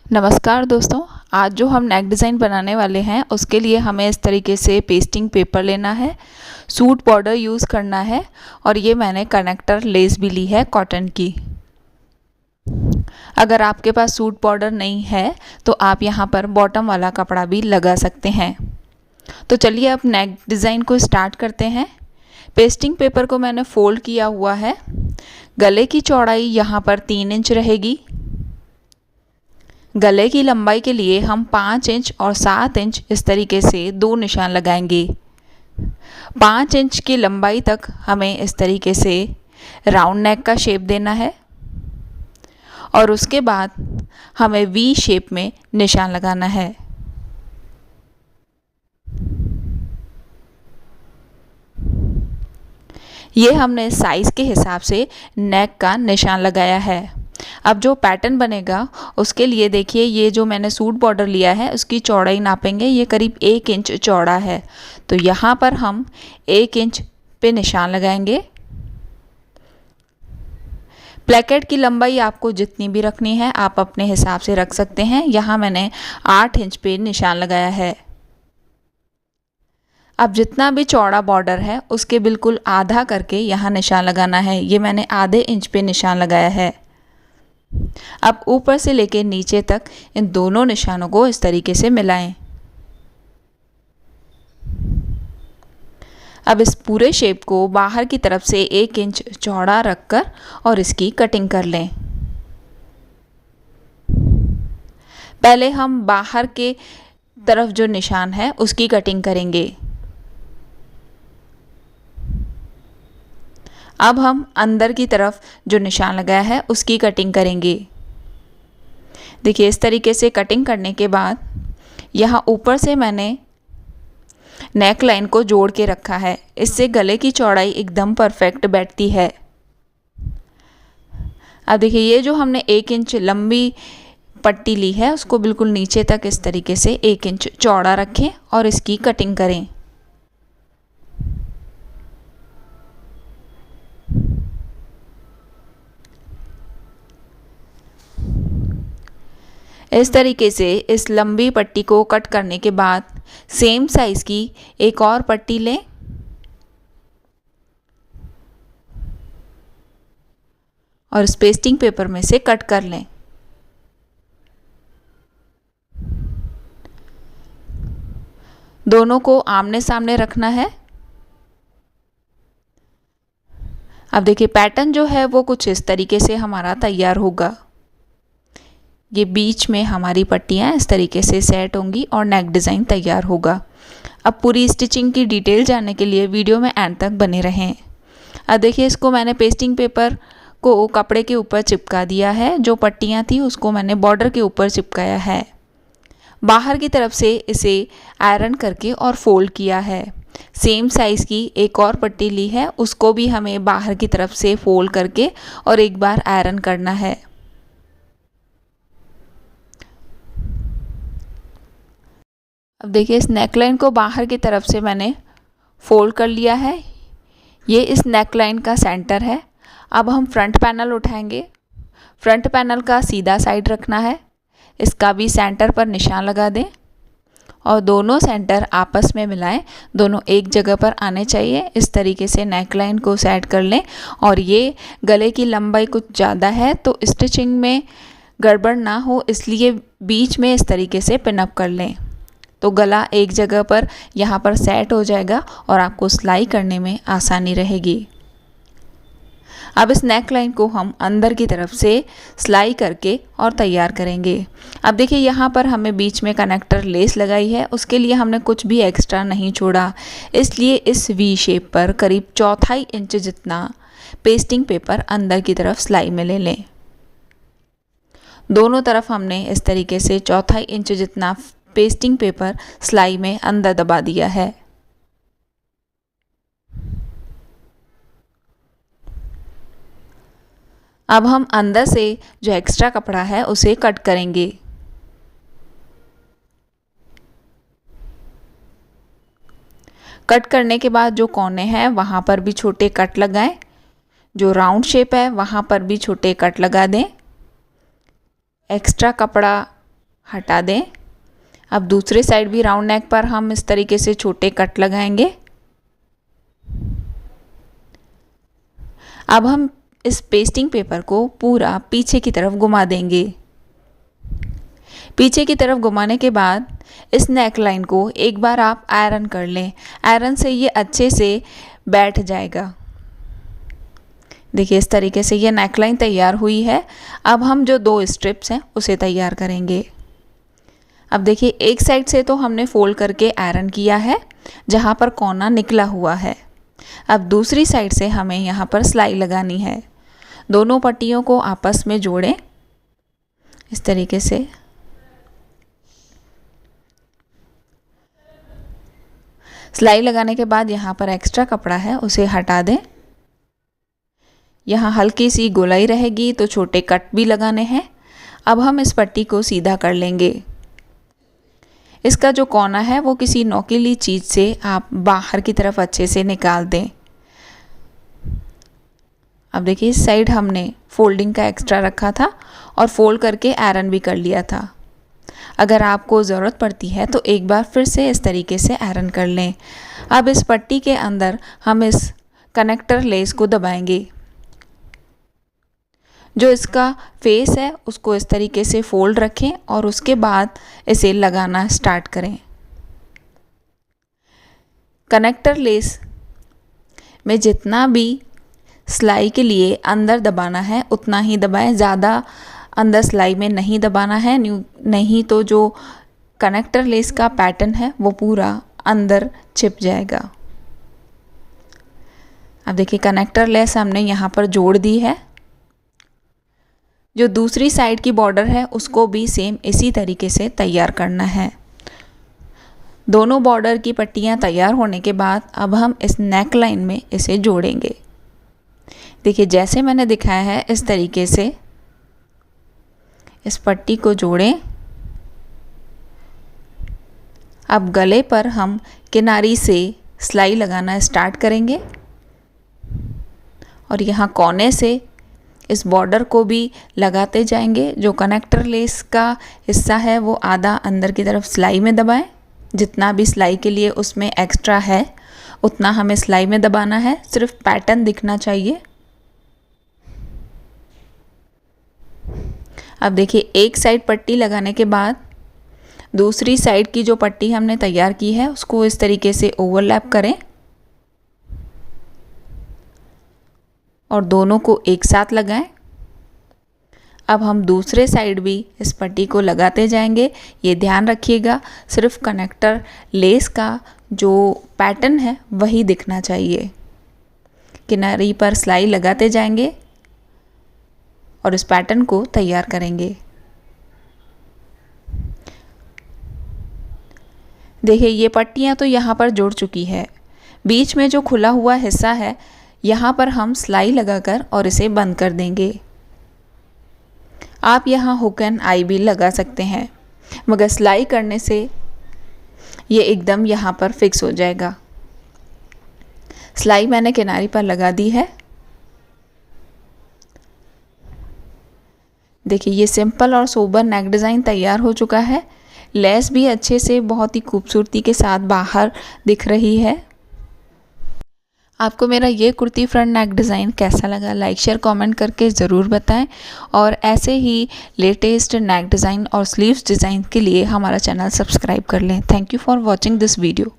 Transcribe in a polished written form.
नमस्कार दोस्तों, आज जो हम नेक डिज़ाइन बनाने वाले हैं उसके लिए हमें इस तरीके से पेस्टिंग पेपर लेना है, सूट बॉर्डर यूज़ करना है और ये मैंने कनेक्टर लेस भी ली है कॉटन की। अगर आपके पास सूट बॉर्डर नहीं है तो आप यहाँ पर बॉटम वाला कपड़ा भी लगा सकते हैं। तो चलिए अब नेक डिज़ाइन को स्टार्ट करते हैं। पेस्टिंग पेपर को मैंने फोल्ड किया हुआ है। गले की चौड़ाई यहाँ पर 3 इंच रहेगी। गले की लंबाई के लिए हम 5 इंच और 7 इंच इस तरीके से 2 निशान लगाएंगे। 5 इंच की लंबाई तक हमें इस तरीके से राउंड नेक का शेप देना है और उसके बाद हमें वी शेप में निशान लगाना है। ये हमने साइज़ के हिसाब से नेक का निशान लगाया है। अब जो पैटर्न बनेगा उसके लिए देखिए, ये जो मैंने सूट बॉर्डर लिया है उसकी चौड़ाई नापेंगे। ये करीब 1 इंच चौड़ा है, तो यहाँ पर हम 1 इंच पे निशान लगाएंगे। प्लेकेट की लंबाई आपको जितनी भी रखनी है आप अपने हिसाब से रख सकते हैं। यहाँ मैंने 8 इंच पे निशान लगाया है। अब जितना भी चौड़ा बॉर्डर है उसके बिल्कुल आधा करके यहाँ निशान लगाना है। ये मैंने आधे इंच पे निशान लगाया है। अब ऊपर से लेके नीचे तक इन दोनों निशानों को इस तरीके से मिलाएं। अब इस पूरे शेप को बाहर की तरफ से 1 इंच चौड़ा रखकर और इसकी कटिंग कर लें। पहले हम बाहर के तरफ जो निशान है उसकी कटिंग करेंगे। अब हम अंदर की तरफ जो निशान लगाया है उसकी कटिंग करेंगे। देखिए, इस तरीके से कटिंग करने के बाद यहाँ ऊपर से मैंने नेक लाइन को जोड़ के रखा है। इससे गले की चौड़ाई एकदम परफेक्ट बैठती है। अब देखिए, ये जो हमने 1 इंच लंबी पट्टी ली है उसको बिल्कुल नीचे तक इस तरीके से 1 इंच चौड़ा रखें और इसकी कटिंग करें। इस तरीके से इस लंबी पट्टी को कट करने के बाद सेम साइज़ की एक और पट्टी लें और इस पेस्टिंग पेपर में से कट कर लें। दोनों को आमने सामने रखना है। अब देखिए, पैटर्न जो है वो कुछ इस तरीके से हमारा तैयार होगा। ये बीच में हमारी पट्टियाँ इस तरीके से सेट होंगी और नेक डिज़ाइन तैयार होगा। अब पूरी स्टिचिंग की डिटेल जानने के लिए वीडियो में एंड तक बने रहें। अब देखिए, इसको मैंने पेस्टिंग पेपर को कपड़े के ऊपर चिपका दिया है। जो पट्टियाँ थी उसको मैंने बॉर्डर के ऊपर चिपकाया है। बाहर की तरफ से इसे आयरन करके और फोल्ड किया है। सेम साइज़ की एक और पट्टी ली है, उसको भी हमें बाहर की तरफ से फोल्ड करके और एक बार आयरन करना है। अब देखिए, इस नेकलाइन को बाहर की तरफ से मैंने फोल्ड कर लिया है। ये इस नेकलाइन का सेंटर है। अब हम फ्रंट पैनल उठाएंगे। फ्रंट पैनल का सीधा साइड रखना है। इसका भी सेंटर पर निशान लगा दें और दोनों सेंटर आपस में मिलाएं। दोनों एक जगह पर आने चाहिए। इस तरीके से नेकलाइन को सेट कर लें। और ये गले की लंबाई कुछ ज़्यादा है तो स्टिचिंग में गड़बड़ ना हो इसलिए बीच में इस तरीके से पिनअप कर लें, तो गला एक जगह पर यहाँ पर सेट हो जाएगा और आपको सिलाई करने में आसानी रहेगी। अब इस नेक लाइन को हम अंदर की तरफ से सिलाई करके और तैयार करेंगे। अब देखिए, यहाँ पर हमें बीच में कनेक्टर लेस लगाई है, उसके लिए हमने कुछ भी एक्स्ट्रा नहीं छोड़ा। इसलिए इस वी शेप पर करीब 1/4 इंच जितना पेस्टिंग पेपर अंदर की तरफ सिलाई में ले लें। दोनों तरफ हमने इस तरीके से 1/4 इंच जितना पेस्टिंग पेपर सिलाई में अंदर दबा दिया है। अब हम अंदर से जो एक्स्ट्रा कपड़ा है उसे कट करेंगे। कट करने के बाद जो कोने हैं वहाँ पर भी छोटे कट लगाएं। जो राउंड शेप है वहाँ पर भी छोटे कट लगा दें। एक्स्ट्रा कपड़ा हटा दें। अब दूसरे साइड भी राउंड नेक पर हम इस तरीके से छोटे कट लगाएंगे। अब हम इस पेस्टिंग पेपर को पूरा पीछे की तरफ घुमा देंगे। पीछे की तरफ घुमाने के बाद इस नेक लाइन को एक बार आप आयरन कर लें। आयरन से ये अच्छे से बैठ जाएगा। देखिए इस तरीके से ये नेक लाइन तैयार हुई है। अब हम जो 2 स्ट्रिप्स हैं उसे तैयार करेंगे। अब देखिए एक साइड से तो हमने फोल्ड करके आयरन किया है जहाँ पर कोना निकला हुआ है। अब दूसरी साइड से हमें यहाँ पर सिलाई लगानी है। दोनों पट्टियों को आपस में जोड़ें इस तरीके से। सिलाई लगाने के बाद यहाँ पर एक्स्ट्रा कपड़ा है उसे हटा दें। यहाँ हल्की सी गोलाई रहेगी तो छोटे कट भी लगाने हैं। अब हम इस पट्टी को सीधा कर लेंगे। इसका जो कोना है वो किसी नोकीली चीज़ से आप बाहर की तरफ अच्छे से निकाल दें। अब देखिए इस साइड हमने फोल्डिंग का एक्स्ट्रा रखा था और फोल्ड करके आयरन भी कर लिया था। अगर आपको ज़रूरत पड़ती है तो एक बार फिर से इस तरीके से आयरन कर लें। अब इस पट्टी के अंदर हम इस कनेक्टर लेस को दबाएंगे। जो इसका फेस है उसको इस तरीके से फोल्ड रखें और उसके बाद इसे लगाना स्टार्ट करें। कनेक्टर लेस में जितना भी सिलाई के लिए अंदर दबाना है उतना ही दबाएं। ज़्यादा अंदर सिलाई में नहीं दबाना है, नहीं तो जो कनेक्टर लेस का पैटर्न है वो पूरा अंदर छिप जाएगा। अब देखिए कनेक्टर लेस हमने यहाँ पर जोड़ दी है। जो दूसरी साइड की बॉर्डर है उसको भी सेम इसी तरीके से तैयार करना है। दोनों बॉर्डर की पट्टियाँ तैयार होने के बाद अब हम इस नेक लाइन में इसे जोड़ेंगे। देखिए जैसे मैंने दिखाया है इस तरीके से इस पट्टी को जोड़ें। अब गले पर हम किनारी से सिलाई लगाना स्टार्ट करेंगे और यहाँ कोने से इस बॉर्डर को भी लगाते जाएंगे। जो कनेक्टर लेस का हिस्सा है वो आधा अंदर की तरफ सिलाई में दबाएं। जितना भी सिलाई के लिए उसमें एक्स्ट्रा है उतना हमें सिलाई में दबाना है। सिर्फ पैटर्न दिखना चाहिए। अब देखिए एक साइड पट्टी लगाने के बाद दूसरी साइड की जो पट्टी हमने तैयार की है उसको इस तरीके से ओवरलैप करें और दोनों को एक साथ लगाएं। अब हम दूसरे साइड भी इस पट्टी को लगाते जाएंगे। ये ध्यान रखिएगा सिर्फ कनेक्टर लेस का जो पैटर्न है वही दिखना चाहिए। किनारी पर सिलाई लगाते जाएंगे और इस पैटर्न को तैयार करेंगे। देखिए ये पट्टियाँ तो यहाँ पर जुड़ चुकी है। बीच में जो खुला हुआ हिस्सा है यहाँ पर हम सिलाई लगाकर और इसे बंद कर देंगे। आप यहाँ हुक एंड आई भी लगा सकते हैं, मगर सिलाई करने से ये एकदम यहाँ पर फिक्स हो जाएगा। सिलाई मैंने किनारी पर लगा दी है। देखिए ये सिंपल और सोबर नेक डिज़ाइन तैयार हो चुका है। लेस भी अच्छे से बहुत ही खूबसूरती के साथ बाहर दिख रही है। आपको मेरा ये कुर्ती फ्रंट नेक डिज़ाइन कैसा लगा लाइक शेयर कमेंट करके ज़रूर बताएं और ऐसे ही लेटेस्ट नेक डिज़ाइन और स्लीव्स डिज़ाइन के लिए हमारा चैनल सब्सक्राइब कर लें। Thank you for watching this video.